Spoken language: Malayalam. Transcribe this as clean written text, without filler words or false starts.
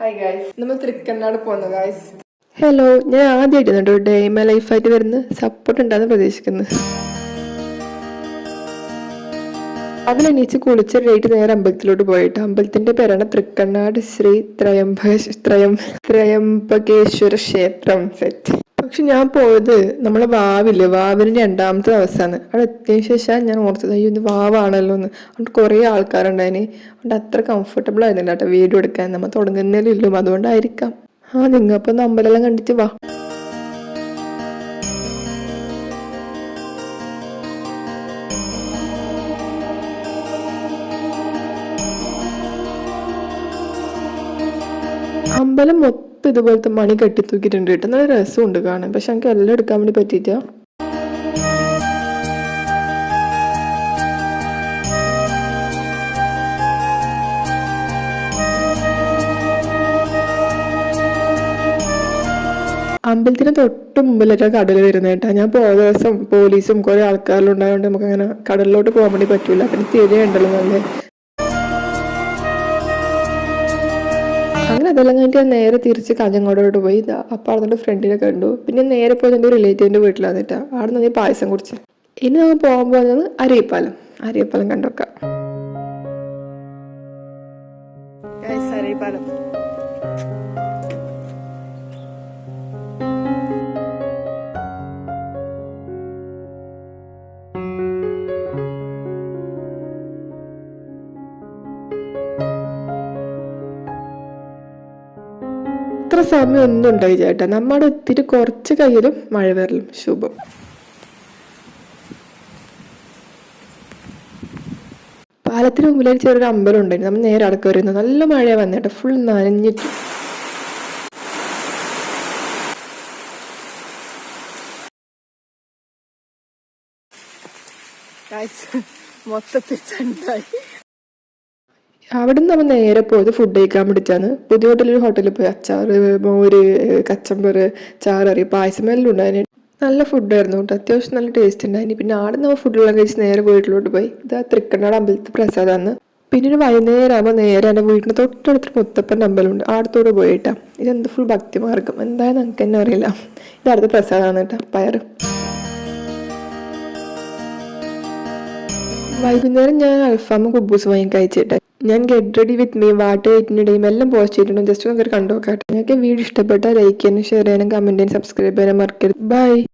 ഹായ് ഗായ്സ്, നമ്മൾ തൃക്കണ്ണാട് പോകുന്നു ഗായ്സ്. ഹലോ, ഞാൻ ആദ്യമായിട്ട് കേട്ടോ ഡേ മൈ ലൈഫായിട്ട് വരുന്ന സപ്പോർട്ട് ഉണ്ടാകുന്ന പ്രതീക്ഷിക്കുന്നത്. അവനെണീച്ച് കുളിച്ച് റേറ്റ് നേരെ അമ്പലത്തിലോട്ട് പോയിട്ട് അമ്പലത്തിന്റെ പേരാണ് തൃക്കണ്ണാട് ശ്രീ ത്രയംബകേശ്വര ക്ഷേത്രം സെറ്റ്. പക്ഷെ ഞാൻ പോയത് നമ്മളെ വാവിന് രണ്ടാമത്തെ ദിവസമാണ്. അവിടെ എത്തിയതിനു ശേഷം ഞാൻ ഓർത്തത് അയ്യോ ഇത് വാവാണല്ലോ എന്ന്. അതുകൊണ്ട് കുറേ ആൾക്കാരുണ്ടായിന്. അതുകൊണ്ട് അത്ര കംഫർട്ടബിൾ ആയിരുന്നില്ല കേട്ടോ വീഡിയോ എടുക്കാൻ. നമ്മൾ തുടങ്ങുന്നതിലും അതുകൊണ്ടായിരിക്കാം. നിങ്ങൾ അപ്പോൾ ഒന്ന് അമ്പലമെല്ലാം കണ്ടിട്ട് വാ. അമ്പലം മൊത്തം ഇതുപോലത്തെ മണി കെട്ടിത്തൂക്കിയിട്ടുണ്ട് കേട്ടോ. നല്ല രസമുണ്ട് കാണാൻ. പക്ഷെ എനിക്ക് എല്ലാം എടുക്കാൻ വേണ്ടി പറ്റിയില്ല. അമ്പലത്തിന് തൊട്ട് മുമ്പിലൊക്കെ കടൽ വരുന്നത് കേട്ടോ. ഞാൻ പോയ ദിവസം പോലീസും കുറെ ആൾക്കാരെല്ലാം ഉണ്ടായതുകൊണ്ട് നമുക്ക് അങ്ങനെ കടലിലോട്ട് പോകാൻ വേണ്ടി പറ്റൂല. പിന്നെ തിരയുണ്ടല്ലോ നല്ല. അങ്ങനെ അതെല്ലാം കഴിഞ്ഞിട്ട് നേരെ തിരിച്ച് കാഞ്ഞങ്ങോടോട്ട് പോയി. അപ്പം അവിടെ ഫ്രണ്ടിനെ കണ്ടു. പിന്നെ നേരെ പോയി എൻ്റെ റിലേറ്റീവിൻ്റെ വീട്ടിലാണ് കേട്ടോ. അവിടെ നിന്ന് പായസം കുടിച്ച്. ഇനി നമ്മൾ പോകാൻ പോകുന്നത് അരിയപ്പാലം കണ്ടോക്കാം. അരിയപ്പാലം അത്ര സമയം ഒന്നും ഉണ്ടായി ചേട്ടാ. നമ്മുടെ എത്തിയിട്ട് കുറച്ച് കയ്യിലും മഴ വരലും ശുഭം. പാലത്തിന് മുമ്പിൽ ചെറിയൊരു അമ്പലം ഉണ്ടായിരുന്നു. നമ്മൾ നേരെ അടക്കം വരുന്നത്. നല്ല മഴ വന്നേട്ടാ, ഫുൾ നനഞ്ഞിട്ട്. മൊത്തത്തിൽ ചണ്ടായി. അവിടെ നിന്ന് നമ്മൾ നേരെ പോയത് ഫുഡ് കഴിക്കാൻ വേണ്ടിയിട്ടാണ്. പുതിയ ഹോട്ടലിൽ പോയി അച്ചാറ്, മോര്, കച്ചമ്പറ്, ചാററി, പായസം എല്ലാം ഉണ്ടായിരുന്നു. നല്ല ഫുഡായിരുന്നു കേട്ടോ. അത്യാവശ്യം നല്ല ടേസ്റ്റ് ഉണ്ടായിരുന്നു. പിന്നെ ആടെ നമ്മൾ ഫുഡെല്ലാം കഴിച്ച് നേരെ വീട്ടിലോട്ട് പോയി. ഇതാ തൃക്കണ്ണാട് അമ്പലത്തിൽ പ്രസാദമാണ്. പിന്നെ ഒരു വൈകുന്നേരം ആകുമ്പോൾ നേരെ എൻ്റെ വീടിന് തൊട്ടടുത്ത് മുത്തപ്പൻ്റെ അമ്പലമുണ്ട്. ആടത്തോടെ പോയിട്ടാ. ഇതെന്ത് ഫുൾ ഭക്തിമാർഗം എന്തായാലും നമുക്ക് തന്നെ അറിയില്ല. ഇത് അടുത്ത പ്രസാദമാണ് കേട്ടോ, പയറ്. വൈകുന്നേരം ഞാൻ അൽഫാമും കുബൂസ് വാങ്ങി കഴിച്ചിട്ട് ഞാൻ get ready with me what എയ്റ്റിനിടെയും എല്ലാം പോസ്റ്റ് ചെയ്തിട്ടുണ്ട്. ജസ്റ്റ് ഒന്ന് കണ്ടു നോക്കാട്ടെ. നിങ്ങൾക്ക് വീഡിയോ ഇഷ്ടപ്പെട്ടാൽ ലൈക്ക് ചെയ്യാനും ഷെയർ ചെയ്യാനും കമൻറ്റ് ചെയ്യാനും സബ്സ്ക്രൈബ് ചെയ്യാനും മറക്കരുത്. ബൈ.